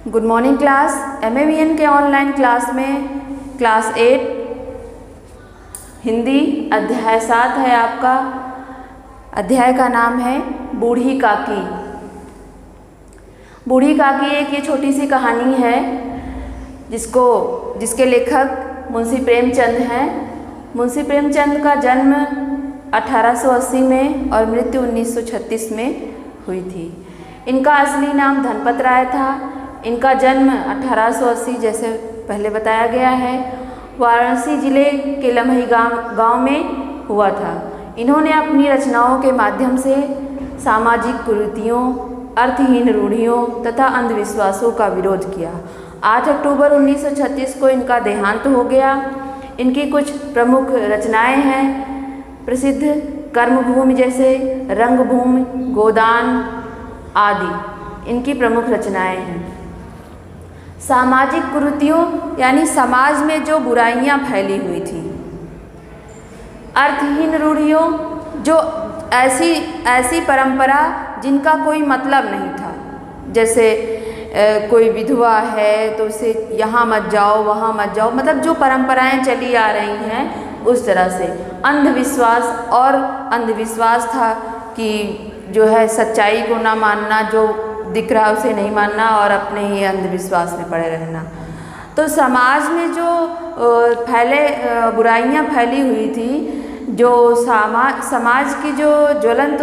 Good morning class. MAVN के online class में class 8 Hindi अध्याय 7 है आपका। अध्याय का नाम है बूढ़ी काकी। बूढ़ी काकी एक ये छोटी सी कहानी है जिसके लेखक मुंशी प्रेमचंद हैं। मुंशी प्रेमचंद का जन्म 1880 में और मृत्यु 1936 में हुई थी। इनका असली नाम धनपत राय था। इनका जन्म 1880 जैसे पहले बताया गया है वाराणसी जिले के लम्ही गांव में हुआ था। इन्होंने अपनी रचनाओं के माध्यम से सामाजिक कुरीतियों, अर्थहीन रूढ़ियों तथा अंधविश्वासों का विरोध किया। 8 अक्टूबर 1936 को इनका देहांत हो गया। इनकी कुछ प्रमुख रचनाएं हैं प्रसिद्ध कर्मभूमि जैसे रंगभूमि, गोदान आदि इनकी प्रमुख रचनाएं हैं। सामाजिक कुरीतियों यानी समाज में जो बुराइयां फैली हुई थी, अर्थहीन रूढ़ियों जो ऐसी परंपरा जिनका कोई मतलब नहीं था, जैसे कोई विधवा है तो उसे यहाँ मत जाओ वहाँ मत जाओ, मतलब जो परंपराएं चली आ रही हैं उस तरह से। अंधविश्वास और अंधविश्वास था कि जो है सच्चाई को ना मानना, जो दिख रहा उसे नहीं मानना और अपने ही अंधविश्वास में पड़े रहना। तो समाज में जो बुराइयां फैली हुई थी, जो समाज की जो ज्वलंत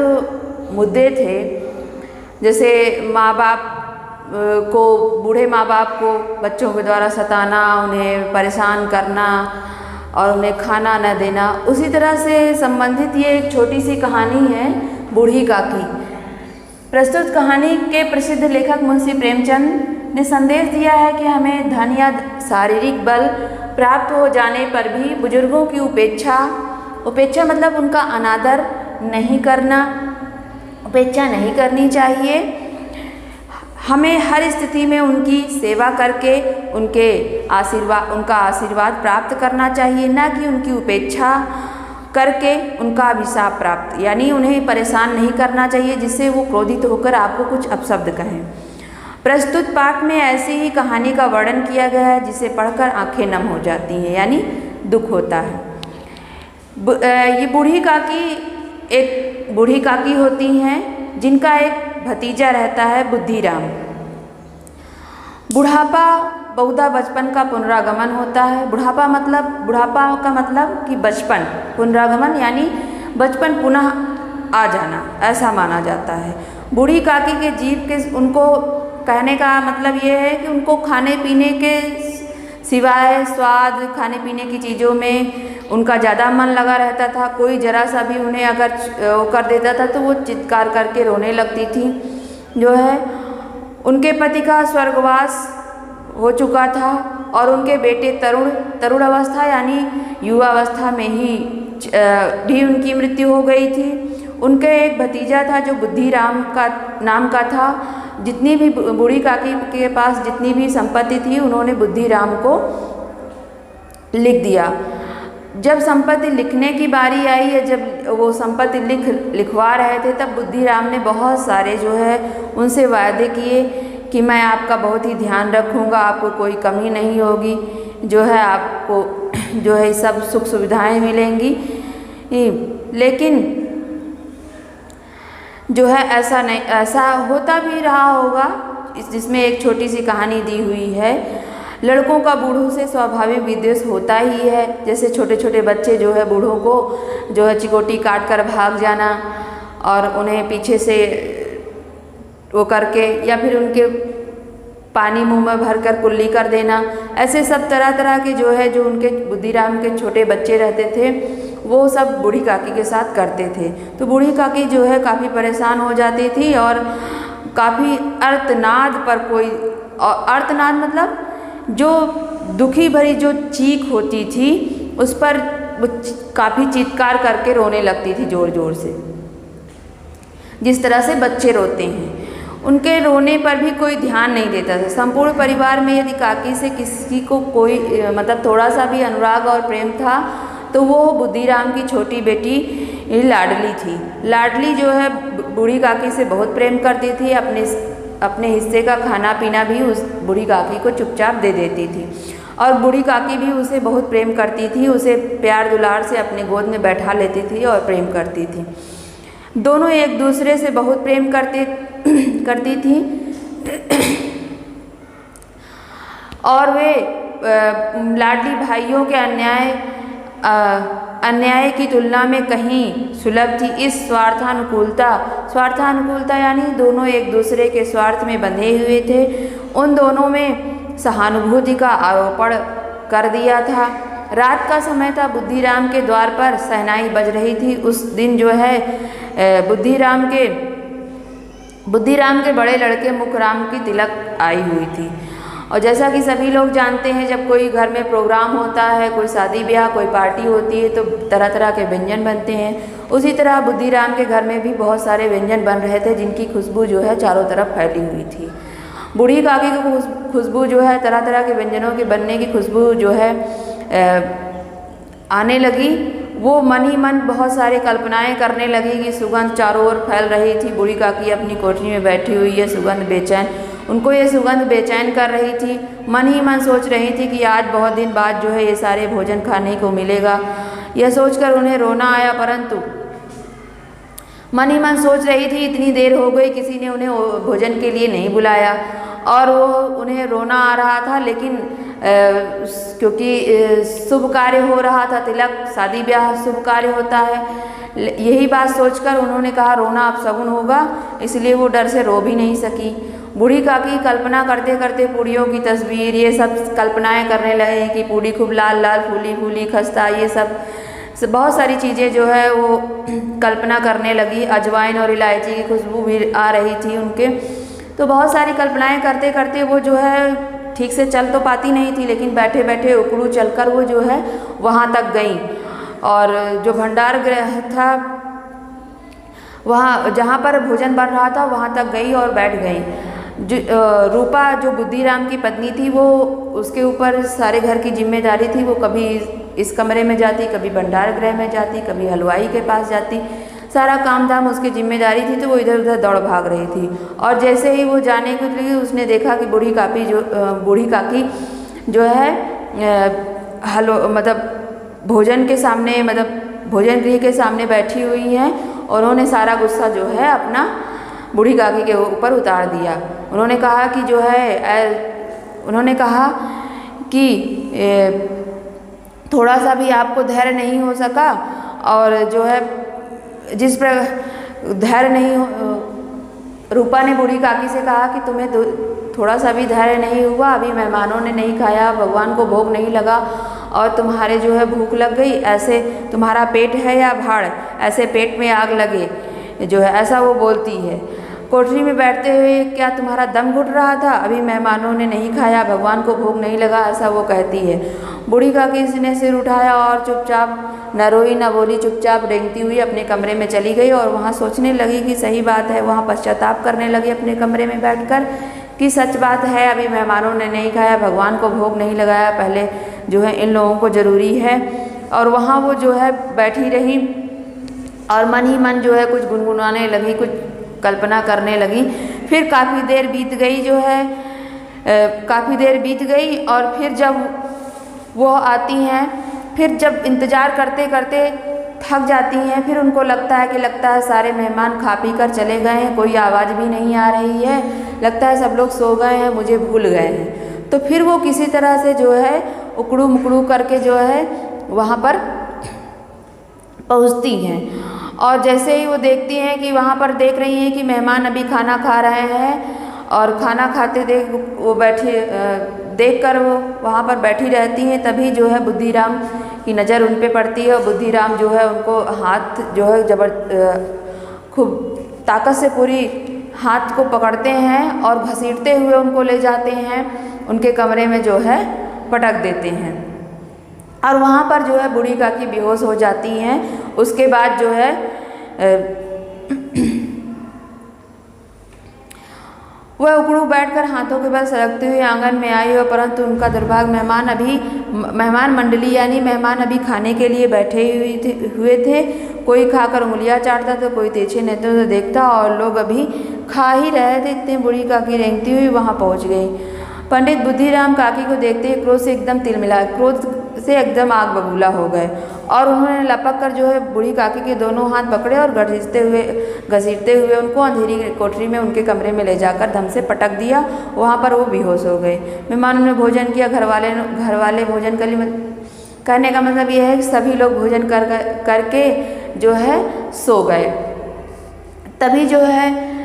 मुद्दे थे, जैसे माँ बाप को, बूढ़े माँ बाप को बच्चों के द्वारा सताना, उन्हें परेशान करना और उन्हें खाना न देना, उसी तरह से संबंधित ये एक छोटी सी कहानी है बूढ़ी काकी। प्रस्तुत कहानी के प्रसिद्ध लेखक मुंशी प्रेमचंद ने संदेश दिया है कि हमें धन या शारीरिक बल प्राप्त हो जाने पर भी बुजुर्गों की उपेक्षा मतलब उनका अनादर नहीं करना, उपेक्षा नहीं करनी चाहिए। हमें हर स्थिति में उनकी सेवा करके उनका आशीर्वाद प्राप्त करना चाहिए, ना कि उनकी उपेक्षा करके उनका अभिशाप प्राप्त, यानी उन्हें परेशान नहीं करना चाहिए जिससे वो क्रोधित होकर आपको कुछ अपशब्द कहें। प्रस्तुत पाठ में ऐसी ही कहानी का वर्णन किया गया है जिसे पढ़कर आंखें नम हो जाती हैं, यानी दुख होता है। ये एक बूढ़ी काकी होती हैं जिनका एक भतीजा रहता है बुद्धिराम। बुढ़ापा बहुधा बचपन का पुनरागमन होता है। बुढ़ापा का मतलब कि बचपन, पुनरागमन यानी बचपन पुनः आ जाना, ऐसा माना जाता है। बूढ़ी काकी के जीव के उनको कहने का मतलब ये है कि उनको खाने पीने के सिवाय स्वाद, खाने पीने की चीज़ों में उनका ज़्यादा मन लगा रहता था। कोई जरा सा भी उन्हें अगर वो कर देता था तो वो चित्कार करके रोने लगती थी। जो है उनके पति का स्वर्गवास हो चुका था और उनके बेटे तरुण अवस्था यानी युवावस्था में ही भी उनकी मृत्यु हो गई थी। उनके एक भतीजा था जो बुद्धिराम का नाम का था। जितनी भी बूढ़ी काकी के पास जितनी भी संपत्ति थी उन्होंने बुद्धिराम को लिख दिया। जब संपत्ति लिखने की बारी आई है, जब वो संपत्ति लिखवा रहे थे, तब बुद्धिराम ने बहुत सारे जो है उनसे वायदे किए कि मैं आपका बहुत ही ध्यान रखूँगा, आपको कोई कमी नहीं होगी, जो है आपको जो है सब सुख सुविधाएं मिलेंगी। लेकिन जो है ऐसा होता भी रहा होगा, जिसमें एक छोटी सी कहानी दी हुई है। लड़कों का बूढ़ों से स्वाभाविक विद्वेष होता ही है। जैसे छोटे छोटे बच्चे जो है बूढ़ों को जो है चिकोटी काट कर भाग जाना और उन्हें पीछे से वो करके या फिर उनके पानी मुंह में भर कर कुल्ली कर देना, ऐसे सब तरह के जो है जो उनके बुद्धिराम के छोटे बच्चे रहते थे वो सब बूढ़ी काकी के साथ करते थे। तो बूढ़ी काकी जो है काफ़ी परेशान हो जाती थी और काफ़ी अर्थनाद मतलब जो दुखी भरी जो चीख होती थी उस पर काफ़ी चीत्कार करके रोने लगती थी ज़ोर ज़ोर से, जिस तरह से बच्चे रोते हैं। उनके रोने पर भी कोई ध्यान नहीं देता था। संपूर्ण परिवार में यदि काकी से किसी को कोई मतलब थोड़ा सा भी अनुराग और प्रेम था तो वो बुद्धिराम की छोटी बेटी लाडली थी। लाडली जो है बूढ़ी काकी से बहुत प्रेम करती थी, अपने अपने हिस्से का खाना पीना भी उस बूढ़ी काकी को चुपचाप दे देती थी। और बूढ़ी काकी भी उसे बहुत प्रेम करती थी, उसे प्यार दुलार से अपने गोद में बैठा लेती थी और प्रेम करती थी। दोनों एक दूसरे से बहुत प्रेम करती थी और वे लाडली भाइयों के अन्याय की तुलना में कहीं सुलभ थी। इस स्वार्थानुकूलता यानी दोनों एक दूसरे के स्वार्थ में बंधे हुए थे। उन दोनों में सहानुभूति का आरोपण कर दिया था। रात का समय था, बुद्धिराम के द्वार पर शहनाई बज रही थी। उस दिन जो है बुद्धिराम के बड़े लड़के मुखराम की तिलक आई हुई थी। और जैसा कि सभी लोग जानते हैं, जब कोई घर में प्रोग्राम होता है, कोई शादी ब्याह, कोई पार्टी होती है, तो तरह तरह के व्यंजन बनते हैं। उसी तरह बुद्धिराम के घर में भी बहुत सारे व्यंजन बन रहे थे, जिनकी खुशबू जो है चारों तरफ फैली हुई थी। बूढ़ी काकी की खुशबू जो है, तरह तरह के व्यंजनों के बनने की खुशबू जो है आने लगी। वो मन ही मन बहुत सारी कल्पनाएं करने लगी कि सुगंध चारों ओर फैल रही थी। बूढ़ी काकी अपनी कोठरी में बैठी हुई है, सुगंध बेचैन, उनको ये सुगंध बेचैन कर रही थी। मन ही मन सोच रही थी कि आज बहुत दिन बाद जो है ये सारे भोजन खाने को मिलेगा। यह सोचकर उन्हें रोना आया, परंतु मन ही मन सोच रही थी इतनी देर हो गई, किसी ने उन्हें भोजन के लिए नहीं बुलाया और वो उन्हें रोना आ रहा था। लेकिन क्योंकि शुभ कार्य हो रहा था, तिलक, शादी ब्याह शुभ कार्य होता है, यही बात सोचकर उन्होंने कहा रोना अपशगुन होगा, इसलिए वो डर से रो भी नहीं सकी। बूढ़ी काकी कल्पना करते करते पूड़ियों की तस्वीर, ये सब कल्पनाएं करने लगे कि पूड़ी खूब लाल लाल फूली फूली खस्ता, ये सब बहुत सारी चीज़ें जो है वो कल्पना करने लगी। अजवाइन और इलायची की खुशबू भी आ रही थी उनके। तो बहुत सारी कल्पनाएं करते करते वो जो है ठीक से चल तो पाती नहीं थी, लेकिन बैठे बैठे उकड़ू चलकर वो जो है वहाँ तक गई। और जो भंडार गृह था, वहाँ जहाँ पर भोजन बन रहा था, वहाँ तक गई और बैठ गई। रूपा जो बुद्धिराम की पत्नी थी, वो उसके ऊपर सारे घर की जिम्मेदारी थी। वो कभी इस कमरे में जाती, कभी भंडार गृह में जाती, कभी हलवाई के पास जाती, सारा काम धाम उसकी जिम्मेदारी थी। तो वो इधर उधर दौड़ भाग रही थी। और जैसे ही वो जाने को लगी, उसने देखा कि बूढ़ी काकी जो है भोजन के सामने, मतलब भोजन गृह के सामने बैठी हुई हैं। और उन्होंने सारा गुस्सा जो है अपना बूढ़ी काकी के ऊपर उतार दिया। उन्होंने कहा कि थोड़ा सा भी आपको धैर्य नहीं हो सका, और जो है जिस पर धैर्य नहीं हो, रूपा ने बूढ़ी काकी से कहा कि तुम्हें थोड़ा सा भी धैर्य नहीं हुआ, अभी मेहमानों ने नहीं खाया, भगवान को भोग नहीं लगा और तुम्हारे जो है भूख लग गई, ऐसे तुम्हारा पेट है या भाड़, ऐसे पेट में आग लगे जो है, ऐसा वो बोलती है। कोठरी में बैठते हुए क्या तुम्हारा दम घुट रहा था, अभी मेहमानों ने नहीं खाया, भगवान को भोग नहीं लगा, ऐसा वो कहती है। बूढ़ी काकी ने सिर उठाया और चुपचाप न रोई न बोली, चुपचाप रेंगती हुई अपने कमरे में चली गई। और वहाँ सोचने लगी कि सही बात है। वहाँ पश्चाताप करने लगी अपने कमरे में बैठकर कि सच बात है, अभी मेहमानों ने नहीं खाया, भगवान को भोग नहीं लगाया, पहले जो है इन लोगों को ज़रूरी है। और वहाँ वो जो है बैठी रही और मन ही मन जो है कुछ गुनगुनाने लगी, कुछ कल्पना करने लगी। फिर काफ़ी देर बीत गई और फिर जब वो आती हैं, फिर जब इंतज़ार करते करते थक जाती हैं, फिर उनको लगता है सारे मेहमान खा पी कर चले गए हैं, कोई आवाज़ भी नहीं आ रही है, लगता है सब लोग सो गए हैं, मुझे भूल गए हैं। तो फिर वो किसी तरह से जो है उकड़ू मुकड़ू करके जो है वहाँ पर पहुँचती हैं। और जैसे ही वो देखती हैं कि वहाँ पर देख रही हैं कि मेहमान अभी खाना खा रहे हैं, और खाना खाते देख कर वो वहाँ पर बैठी रहती हैं। तभी जो है बुद्धिराम की नज़र उन पे पड़ती है और बुद्धिराम जो है उनको हाथ जो है खूब ताकत से पूरी हाथ को पकड़ते हैं और घसीटते हुए उनको ले जाते हैं, उनके कमरे में जो है पटक देते हैं। और वहाँ पर जो है बूढ़ी काकी बेहोश हो जाती हैं। उसके बाद जो है वह उकड़ू बैठकर हाथों के बल सरकते हुए आंगन में आई, और परंतु उनका दुर्भाग्य मेहमान मंडली यानी मेहमान अभी खाने के लिए बैठे हुए थे। कोई खाकर उंगलियां चाटता तो कोई तिरछे नेत्रों से देखता, और लोग अभी खा ही रहे थे, इतने बूढ़ी काकी रेंगती हुई वहाँ पहुँच गई। पंडित बुद्धिराम काकी को देखते ही क्रोध से एकदम तिलमिला, क्रोध से एकदम आग बबूला हो गए और उन्होंने लपक कर जो है बूढ़ी काकी के दोनों हाथ पकड़े और घसीटते हुए उनको अंधेरी कोठरी में उनके कमरे में ले जाकर धम से पटक दिया। वहाँ पर वो बेहोश हो गए। मेहमानों ने भोजन किया, घर वाले भोजन कर लिए। कहने का मतलब ये है कि सभी लोग भोजन करके जो है सो गए। तभी जो है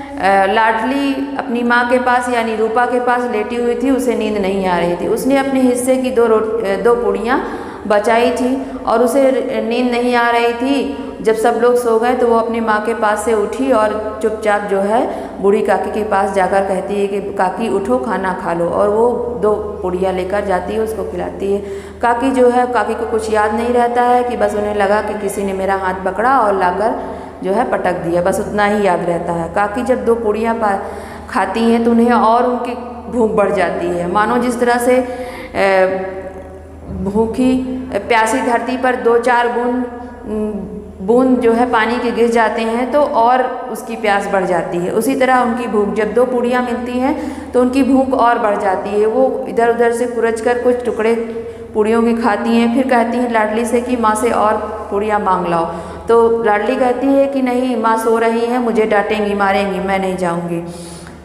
लाडली अपनी माँ के पास यानी रूपा के पास लेटी हुई थी, उसे नींद नहीं आ रही थी। उसने अपने हिस्से की दो पूड़ियाँ बचाई थी और उसे नींद नहीं आ रही थी। जब सब लोग सो गए तो वो अपनी माँ के पास से उठी और चुपचाप जो है बूढ़ी काकी के पास जाकर कहती है कि काकी उठो, खाना खा लो, और वो 2 पूड़ियाँ लेकर जाती है, उसको खिलाती है। काकी जो है, काकी को कुछ याद नहीं रहता है कि बस उन्हें लगा कि किसी ने मेरा हाथ पकड़ा और लाकर जो है पटक दिया, बस उतना ही याद रहता है। काकी जब 2 पूड़ियाँ खाती हैं तो उन्हें और उनकी भूख बढ़ जाती है, मानो जिस तरह से भूखी प्यासी धरती पर 2-4 बूंद जो है पानी के गिर जाते हैं तो और उसकी प्यास बढ़ जाती है। उसी तरह उनकी भूख, जब 2 पूड़ियाँ मिलती हैं तो उनकी भूख और बढ़ जाती है। वो इधर उधर से कुरच कर कुछ टुकड़े पूड़ियों की खाती हैं, फिर कहती हैं लाडली से कि माँ से और पूड़ियाँ मांग लाओ। तो लाडली कहती है कि नहीं, माँ सो रही हैं, मुझे डांटेंगी, मारेंगी, मैं नहीं जाऊँगी।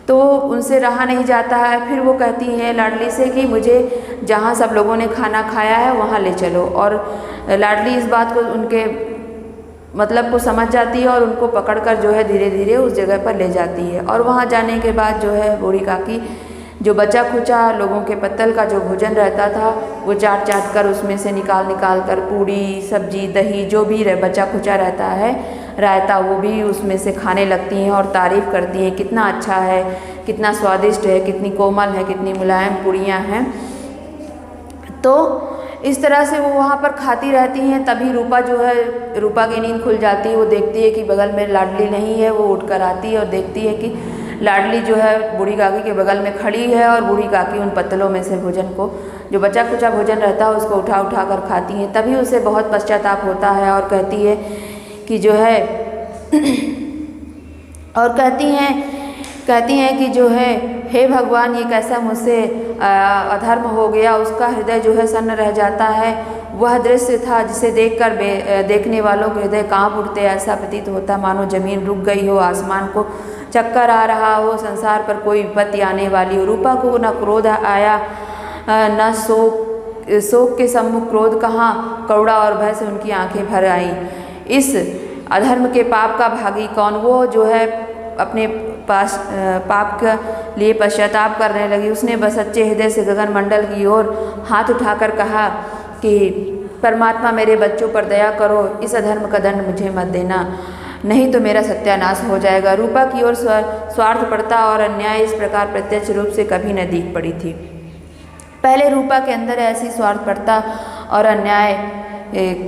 तो उनसे रहा नहीं जाता है। फिर वो कहती हैं लाडली से कि मुझे जहाँ सब लोगों ने खाना खाया है वहाँ ले चलो, और लाडली इस बात को उनके मतलब को समझ जाती है और उनको पकड़कर जो है धीरे धीरे उस जगह पर ले जाती है। और वहाँ जाने के बाद जो है बूढ़ी काकी जो बचा खुचा लोगों के पत्तल का जो भोजन रहता था वो चाट कर उसमें से निकाल कर पूड़ी, सब्जी, दही जो भी बचा खुचा रहता है, रायता, वो भी उसमें से खाने लगती हैं और तारीफ़ करती हैं कितना अच्छा है, कितना स्वादिष्ट है, कितनी कोमल है, कितनी मुलायम पूड़ियाँ हैं। तो इस तरह से वो वहाँ पर खाती रहती हैं। तभी रूपा की नींद खुल जाती है। वो देखती है कि बगल में लाडली नहीं है। वो उठकर आती है और देखती है कि लाडली जो है बूढ़ी काकी के बगल में खड़ी है और बूढ़ी काकी उन पत्तलों में से भोजन को, जो बचा कुचा भोजन रहता है, उसको उठा कर खाती हैं। तभी उसे बहुत पश्चाताप होता है और कहती है कि जो है और कहती हैं कि जो है हे भगवान, ये कैसा मुझसे अधर्म हो गया। उसका हृदय जो है सन्न रह जाता है। वह दृश्य था जिसे देखने वालों के हृदय कांप उठते। ऐसा प्रतीत होता मानो जमीन रुक गई हो, आसमान को चक्कर आ रहा हो, संसार पर कोई विपत्ति आने वाली हो। रूपा को न क्रोध आया न शोक के सम्मुख क्रोध कहाँ, करुणा और भय से उनकी आंखें भर आईं। इस अधर्म के पाप का भागी कौन? वो जो है अपने पाप के लिए पश्चाताप करने लगी। उसने बस सच्चे हृदय से गगन मंडल की ओर हाथ उठाकर कहा कि परमात्मा मेरे बच्चों पर दया करो, इस अधर्म का दंड मुझे मत देना, नहीं तो मेरा सत्यानाश हो जाएगा। रूपा की ओर स्वार्थपरता और अन्याय इस प्रकार प्रत्यक्ष रूप से कभी न दिख पड़ी थी। पहले रूपा के अंदर ऐसी स्वार्थपरता और अन्याय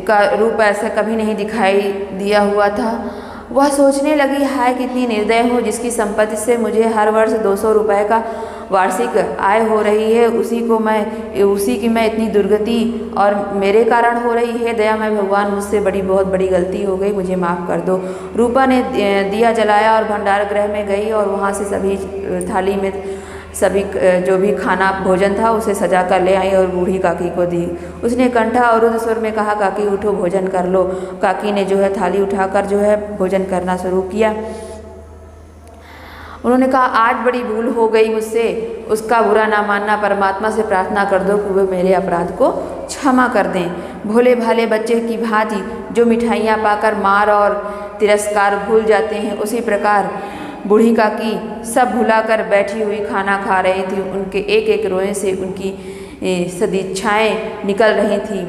का रूप ऐसा कभी नहीं दिखाई दिया हुआ था। वह सोचने लगी, हाय कितनी निर्दय हूँ, जिसकी संपत्ति से मुझे हर वर्ष 200 रुपये का वार्षिक आय हो रही है, उसी की मैं इतनी दुर्गति और मेरे कारण हो रही है। दया में भगवान, मुझसे बहुत बड़ी गलती हो गई, मुझे माफ़ कर दो। रूपा ने दिया जलाया और भंडार गृह में गई और वहाँ से सभी थाली में सभी जो भी खाना भोजन था उसे सजा कर ले आई और बूढ़ी काकी को दी। उसने कंठा और रुद्र स्वर में कहा, काकी उठो, भोजन कर लो। काकी ने जो है थाली उठाकर जो है भोजन करना शुरू किया। उन्होंने कहा, आज बड़ी भूल हो गई मुझसे, उसका बुरा ना मानना, परमात्मा से प्रार्थना कर दो कि वे मेरे अपराध को क्षमा कर दें। भोले भाले बच्चे की भांति जो मिठाइयाँ पाकर मार और तिरस्कार भूल जाते हैं, उसी प्रकार बूढ़ी काकी सब भुलाकर बैठी हुई खाना खा रही थी। उनके एक एक रोए से उनकी सदिच्छाएँ निकल रही थी,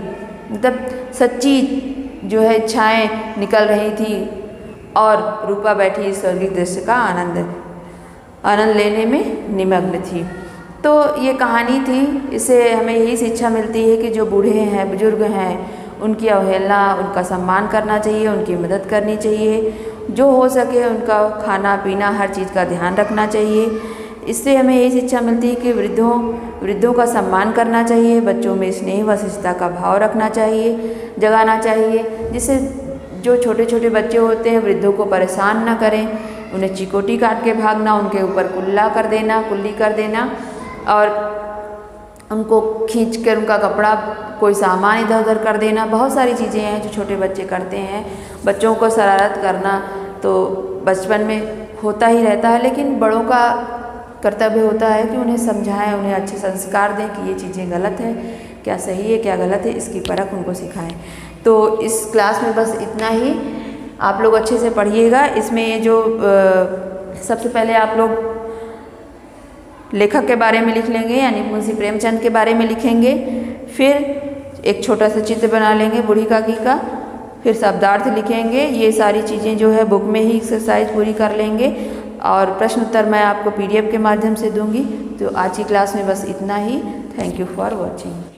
मतलब सच्ची जो है इच्छाएँ निकल रही थी और रूपा बैठी इस स्वर्गीय दृश्य का आनंद लेने में निमग्न थी। तो ये कहानी थी। इससे हमें यही शिक्षा मिलती है कि जो बूढ़े हैं, बुजुर्ग हैं, उनकी अवहेलना, उनका सम्मान करना चाहिए, उनकी मदद करनी चाहिए, जो हो सके उनका खाना पीना हर चीज़ का ध्यान रखना चाहिए। इससे हमें यही शिक्षा मिलती है कि वृद्धों का सम्मान करना चाहिए, बच्चों में स्नेह व शिष्टता का भाव रखना चाहिए, जगाना चाहिए, जिससे जो छोटे छोटे बच्चे होते हैं वृद्धों को परेशान न करें, उन्हें चिकोटी काट के भागना, उनके ऊपर कुल्ली कर देना और उनको खींच कर उनका कपड़ा, कोई सामान इधर उधर कर देना। बहुत सारी चीज़ें हैं जो छोटे बच्चे करते हैं। बच्चों को शरारत करना तो बचपन में होता ही रहता है, लेकिन बड़ों का कर्तव्य होता है कि उन्हें समझाएं, उन्हें अच्छे संस्कार दें कि ये चीज़ें गलत हैं, क्या सही है क्या गलत है, इसकी परख उनको सिखाएं। तो इस क्लास में बस इतना ही। आप लोग अच्छे से पढ़िएगा। इसमें ये जो सबसे पहले आप लोग लेखक के बारे में लिख लेंगे, यानी मुंशी प्रेमचंद के बारे में लिखेंगे। फिर एक छोटा सा चित्र बना लेंगे बूढ़ी काकी का। फिर शब्दार्थ लिखेंगे। ये सारी चीज़ें जो है बुक में ही एक्सरसाइज पूरी कर लेंगे और प्रश्न उत्तर मैं आपको PDF के माध्यम से दूंगी। तो आज की क्लास में बस इतना ही। Thank you for watching.